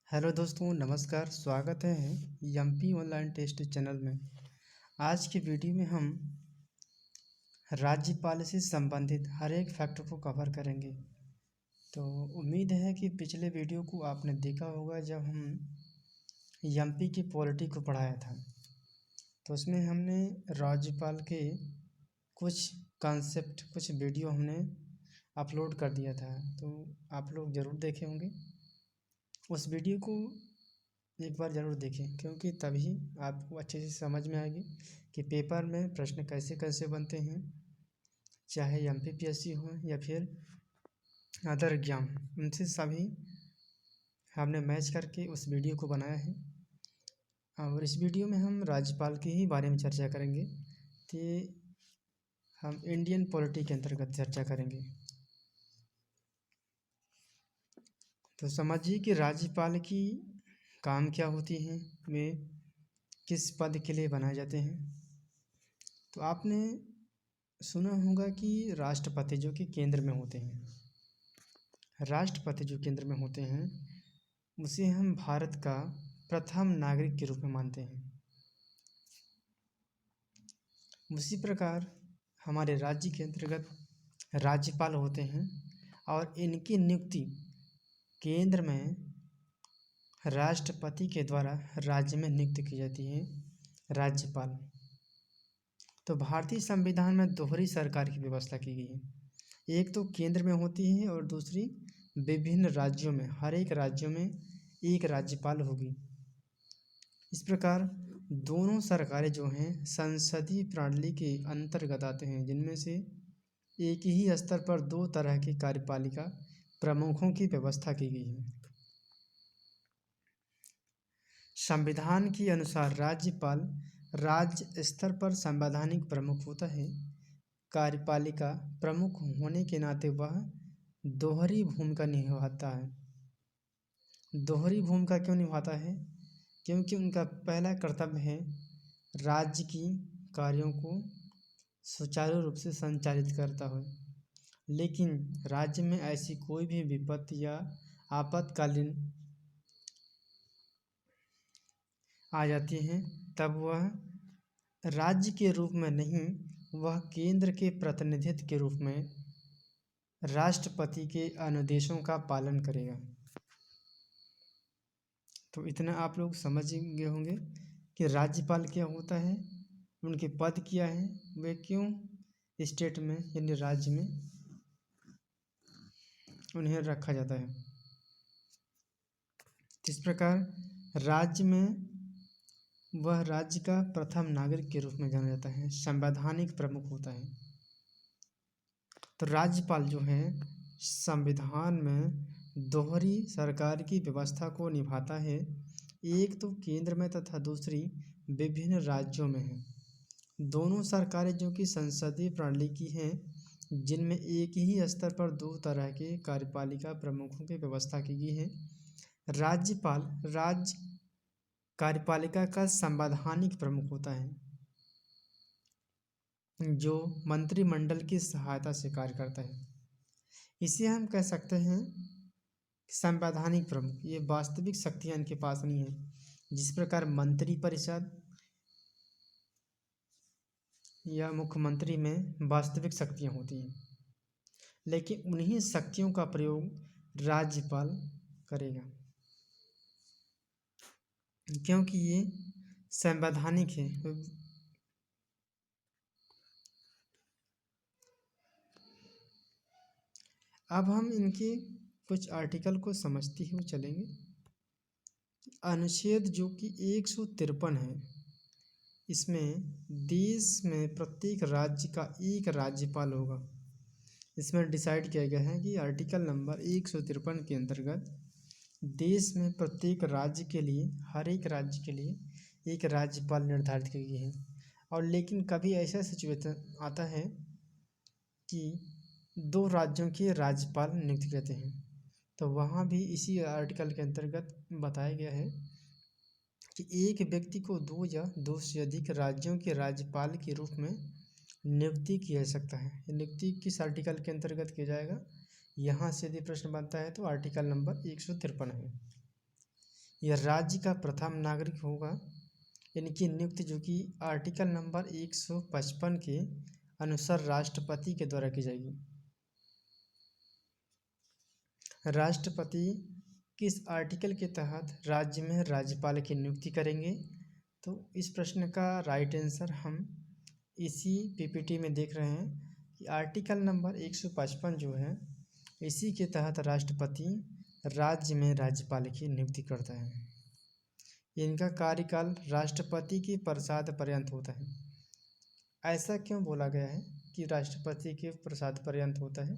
Hello दोस्तों, नमस्कार। स्वागत है एमपी ऑनलाइन टेस्ट चैनल में। आज की वीडियो में हम राज्यपाल से संबंधित हर एक फैक्ट को कवर करेंगे। तो उम्मीद है कि पिछले वीडियो को आपने देखा होगा जब हम एमपी की पॉलिटी को पढ़ाया था। तो उसमें हमने राज्यपाल के कुछ कॉन्सेप्ट, कुछ वीडियो हमने अपलोड कर दिया था। तो आप लोग ज़रूर देखे होंगे। उस वीडियो को एक बार ज़रूर देखें, क्योंकि तभी आपको अच्छे से समझ में आएगी कि पेपर में प्रश्न कैसे कैसे बनते हैं, चाहे एमपीपीएससी हो या फिर अदर एग्जाम, उनसे सभी हमने मैच करके उस वीडियो को बनाया है। और इस वीडियो में हम राज्यपाल के ही बारे में चर्चा करेंगे। तो हम इंडियन पॉलिटी के अंतर्गत चर्चा करेंगे। तो समझिए कि राज्यपाल की काम क्या होती हैं, वे किस पद के लिए बनाए जाते हैं। तो आपने सुना होगा कि राष्ट्रपति जो कि केंद्र में होते हैं, राष्ट्रपति जो केंद्र में होते हैं उसे हम भारत का प्रथम नागरिक के रूप में मानते हैं। उसी प्रकार हमारे राज्य के अंतर्गत राज्यपाल होते हैं और इनकी नियुक्ति केंद्र में राष्ट्रपति के द्वारा राज्य में नियुक्त की जाती है राज्यपाल। तो भारतीय संविधान में दोहरी सरकार की व्यवस्था की गई है। एक तो केंद्र में होती है और दूसरी विभिन्न राज्यों में, हर एक राज्यों में एक राज्यपाल होगी। इस प्रकार दोनों सरकारें जो हैं संसदीय प्रणाली के अंतर्गत आते हैं, जिनमें से एक ही स्तर पर दो तरह की कार्यपालिका प्रमुखों की व्यवस्था की गई है। संविधान के अनुसार राज्यपाल राज्य स्तर पर संवैधानिक प्रमुख होता है। कार्यपालिका प्रमुख होने के नाते वह दोहरी भूमिका निभाता है। दोहरी भूमिका क्यों निभाता है? क्योंकि उनका पहला कर्तव्य है राज्य की कार्यों को सुचारू रूप से संचालित करता हो, लेकिन राज्य में ऐसी कोई भी विपत्ति या आपातकालीन आ जाती है, तब वह राज्य के रूप में नहीं, वह केंद्र के प्रतिनिधित्व के रूप में राष्ट्रपति के अनुदेशों का पालन करेगा। तो इतना आप लोग समझ गए होंगे कि राज्यपाल क्या होता है, उनके पद क्या है, वे क्यों स्टेट में यानी राज्य में उन्हें रखा जाता है। इस प्रकार राज्य में वह राज्य का प्रथम नागरिक के रूप में जाना जाता है, संवैधानिक प्रमुख होता है। तो राज्यपाल जो है संविधान में दोहरी सरकार की व्यवस्था को निभाता है, एक तो केंद्र में तथा दूसरी विभिन्न राज्यों में है। दोनों सरकारें जो कि संसदीय प्रणाली की हैं, जिनमें एक ही स्तर पर दो तरह के कार्यपालिका प्रमुखों की व्यवस्था की गई है। राज्यपाल राज्य कार्यपालिका का संवैधानिक प्रमुख होता है, जो मंत्रिमंडल की सहायता से कार्य करता है। इसे हम कह सकते हैं संवैधानिक प्रमुख। ये वास्तविक शक्तियाँ इनके पास नहीं है। जिस प्रकार मंत्रिपरिषद या मुख्यमंत्री में वास्तविक शक्तियाँ होती हैं, लेकिन उन्हीं शक्तियों का प्रयोग राज्यपाल करेगा, क्योंकि ये संवैधानिक है। अब हम इनके कुछ आर्टिकल को समझते हुए चलेंगे। अनुच्छेद जो कि 153 है, इसमें देश में प्रत्येक राज्य का एक राज्यपाल होगा। इसमें डिसाइड किया गया है कि आर्टिकल नंबर 153 के अंतर्गत देश में प्रत्येक राज्य के लिए, हर एक राज्य के लिए एक राज्यपाल निर्धारित की गई है। और लेकिन कभी ऐसा सिचुएशन आता है कि दो राज्यों के राज्यपाल नियुक्त किए जाते हैं, तो वहाँ भी इसी आर्टिकल के अंतर्गत बताया गया है कि एक व्यक्ति को दो या दो से अधिक राज्यों के राज्यपाल के रूप में नियुक्ति किया जा सकता है। नियुक्ति किस आर्टिकल के अंतर्गत किया जाएगा, यहाँ से यदि प्रश्न बनता है तो आर्टिकल नंबर 153 है। यह राज्य का प्रथम नागरिक होगा। इनकी नियुक्ति जो कि आर्टिकल नंबर 155 के अनुसार राष्ट्रपति के द्वारा की जाएगी। राष्ट्रपति किस आर्टिकल के तहत राज्य में राज्यपाल की नियुक्ति करेंगे? तो इस प्रश्न का राइट आंसर हम इसी पीपीटी में देख रहे हैं कि आर्टिकल नंबर 155 जो है, इसी के तहत राष्ट्रपति राज्य में राज्यपाल की नियुक्ति करता है। इनका कार्यकाल राष्ट्रपति की प्रसाद पर्यंत होता है। ऐसा क्यों बोला गया है कि राष्ट्रपति के प्रसाद पर्यंत होता है?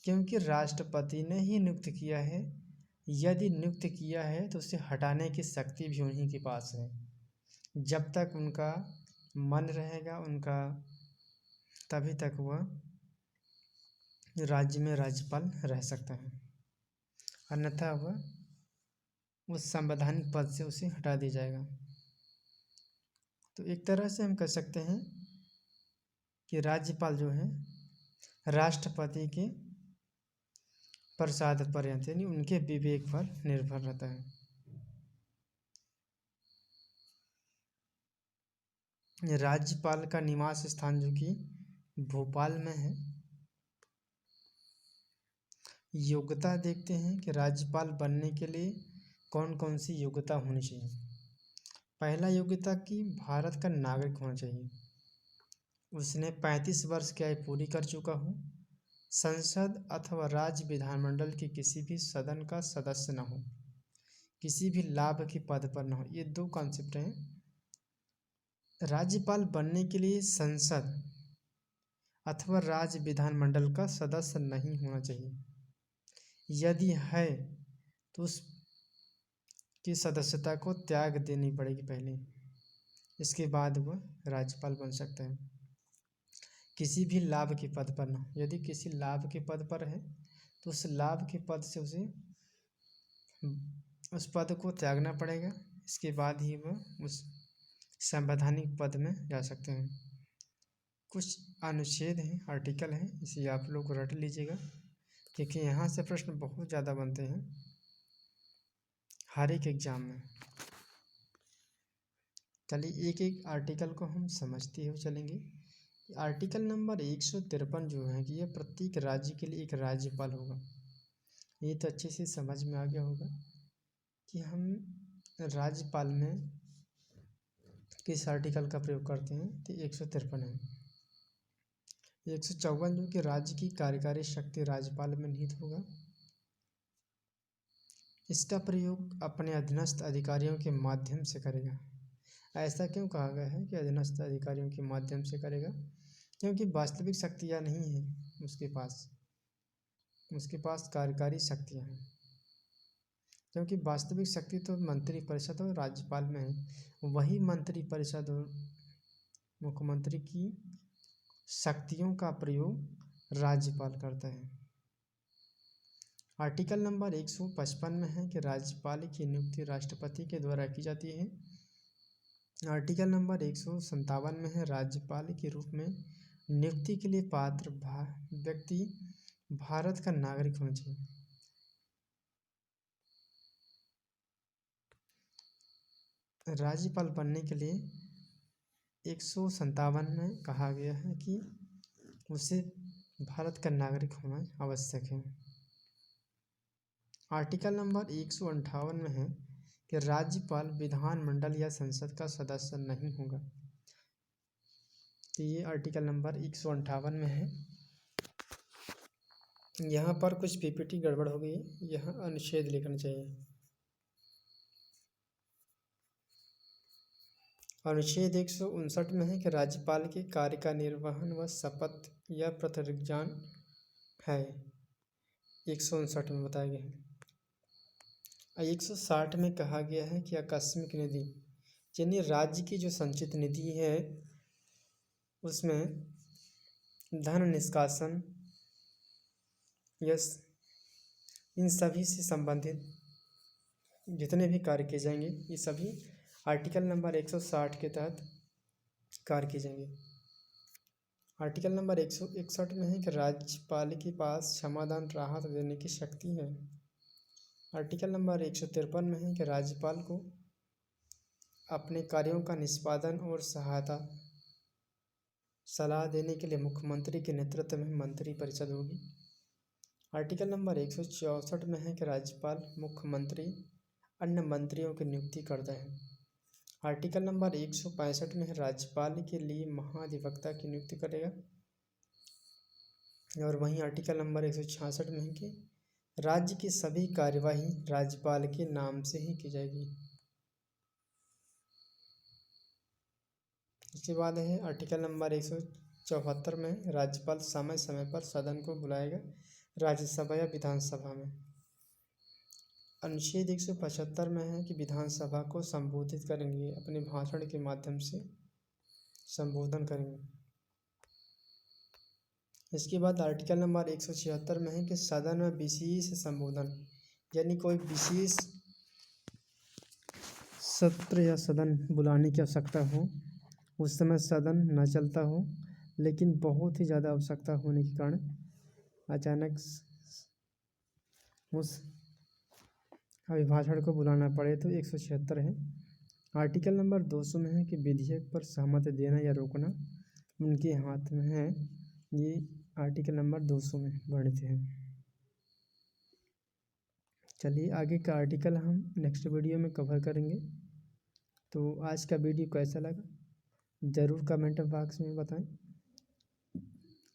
क्योंकि राष्ट्रपति ने ही नियुक्त किया है। यदि नियुक्त किया है तो उसे हटाने की शक्ति भी उन्हीं के पास है। जब तक उनका मन रहेगा उनका, तभी तक वह राज्य में राज्यपाल रह सकता है, अन्यथा वह उस संवैधानिक पद से उसे हटा दिया जाएगा। तो एक तरह से हम कह सकते हैं कि राज्यपाल जो है राष्ट्रपति के प्रसाद पर्यंत यानी उनके विवेक पर निर्भर रहता है। राज्यपाल का निवास स्थान जो कि भोपाल में है। योग्यता देखते हैं कि राज्यपाल बनने के लिए कौन कौन सी योग्यता होनी चाहिए। पहला योग्यता कि भारत का नागरिक होना चाहिए, उसने 35 वर्ष की आयु पूरी कर चुका हो, संसद अथवा राज्य विधानमंडल के किसी भी सदन का सदस्य न हो, किसी भी लाभ के पद पर न हो। ये दो कॉन्सेप्ट हैं। राज्यपाल बनने के लिए संसद अथवा राज्य विधानमंडल का सदस्य नहीं होना चाहिए। यदि है तो उस की सदस्यता को त्याग देनी पड़ेगी पहले, इसके बाद वह राज्यपाल बन सकता है। किसी भी लाभ के पद पर न, यदि किसी लाभ के पद पर है तो उस लाभ के पद से उसे उस पद को त्यागना पड़ेगा, इसके बाद ही वह उस संवैधानिक पद में जा सकते हैं। कुछ अनुच्छेद हैं, आर्टिकल हैं, इसे आप लोग रट लीजिएगा क्योंकि यहाँ से प्रश्न बहुत ज़्यादा बनते हैं हर एक एग्जाम में। चलिए एक एक आर्टिकल को हम समझते हुए चलेंगे। आर्टिकल नंबर 153 जो है कि यह प्रत्येक राज्य के लिए एक राज्यपाल होगा। ये तो अच्छे से समझ में आ गया होगा कि हम राज्यपाल में किस आर्टिकल का प्रयोग करते हैं। तो 153 है। 154 जो कि राज्य की कार्यकारी शक्ति राज्यपाल में निहित होगा। इसका प्रयोग अपने अधीनस्थ अधिकारियों के माध्यम से करेगा। ऐसा क्यों कहा गया है कि अधीनस्थ अधिकारियों के माध्यम से करेगा? क्योंकि वास्तविक शक्तियाँ नहीं हैं उसके पास कार्यकारी शक्तियाँ हैं। क्योंकि वास्तविक शक्ति तो मंत्रिपरिषद और राज्यपाल में है, वही मंत्रिपरिषद और मुख्यमंत्री की शक्तियों का प्रयोग राज्यपाल करता है। आर्टिकल नंबर 155 में है कि राज्यपाल की नियुक्ति राष्ट्रपति के द्वारा की जाती है। आर्टिकल नंबर 157 में है राज्यपाल के रूप में नियुक्ति के लिए पात्र व्यक्ति भारत का नागरिक होना चाहिए। राज्यपाल बनने के लिए 157 में कहा गया है कि उसे भारत का नागरिक होना आवश्यक है। आर्टिकल नंबर 158 में है कि राज्यपाल विधानमंडल या संसद का सदस्य नहीं होगा। तो ये आर्टिकल नंबर 158 में है। यहाँ पर कुछ पीपीटी गड़बड़ हो गई, यहाँ अनुच्छेद लिखना चाहिए। अनुच्छेद 159 में है कि राज्यपाल के कार्य का निर्वहन व शपथ या प्रतिज्ञान है। 159 में बताया गया है। 160 में कहा गया है कि आकस्मिक निधि यानी राज्य की जो संचित निधि है उसमें धन निष्कासन यस इन सभी से संबंधित जितने भी कार्य किए जाएंगे ये सभी आर्टिकल नंबर 160 के तहत कार्य किए जाएंगे। आर्टिकल नंबर 161 में है कि राज्यपाल के पास क्षमादान राहत देने की शक्ति है। आर्टिकल नंबर 153 में है कि राज्यपाल को अपने कार्यों का निष्पादन और सलाह देने के लिए मुख्यमंत्री के नेतृत्व में मंत्री परिषद होगी। आर्टिकल नंबर 164 में है कि राज्यपाल मुख्यमंत्री अन्य मंत्रियों की नियुक्ति करता है। आर्टिकल नंबर 165 में है राज्यपाल के लिए महाधिवक्ता की नियुक्ति करेगा। और वहीं आर्टिकल नंबर 166 में है कि राज्य की सभी कार्यवाही राज्यपाल के नाम से ही की जाएगी। इसके बाद है आर्टिकल नंबर 174 में राज्यपाल समय समय पर सदन को बुलाएगा राज्यसभा या विधानसभा में। अनुच्छेद 175 में है कि विधानसभा को संबोधित करेंगे, अपने भाषण के माध्यम से संबोधन करेंगे। इसके बाद आर्टिकल नंबर 176 में है कि सदन में विशेष संबोधन, यानी कोई विशेष सत्र या सदन बुलाने की आवश्यकता हो, उस समय सदन न चलता हो, लेकिन बहुत ही ज़्यादा आवश्यकता होने के कारण अचानक उस अभिभाषण को बुलाना पड़े तो 176 है। आर्टिकल नंबर 200 में है कि विधेयक पर सहमति देना या रोकना उनके हाथ में है। ये आर्टिकल नंबर 200 में वर्णित है। चलिए आगे का आर्टिकल हम नेक्स्ट वीडियो में कवर करेंगे। तो आज का वीडियो कैसा लगा ज़रूर कमेंट बॉक्स में बताएं,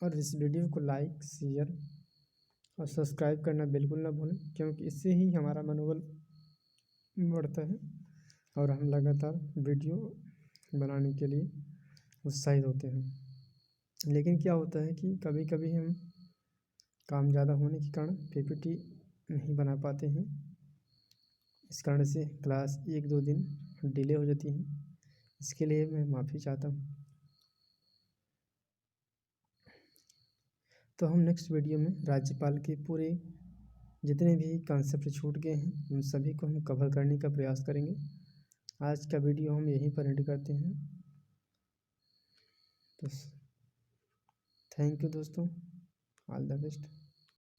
और इस वीडियो को लाइक, शेयर और सब्सक्राइब करना बिल्कुल ना भूलें, क्योंकि इससे ही हमारा मनोबल बढ़ता है और हम लगातार वीडियो बनाने के लिए उत्साहित होते हैं। लेकिन क्या होता है कि कभी कभी हम काम ज़्यादा होने के कारण पीपीटी नहीं बना पाते हैं। इस कारण से क्लास 1-2 दिन डिले हो जाती है। इसके लिए मैं माफ़ी चाहता हूँ। तो हम नेक्स्ट वीडियो में राज्यपाल के पूरे जितने भी कॉन्सेप्ट छूट गए हैं उन सभी को हम कवर करने का प्रयास करेंगे। आज का वीडियो हम यहीं पर एंड करते हैं। तो थैंक यू दोस्तों, ऑल द बेस्ट।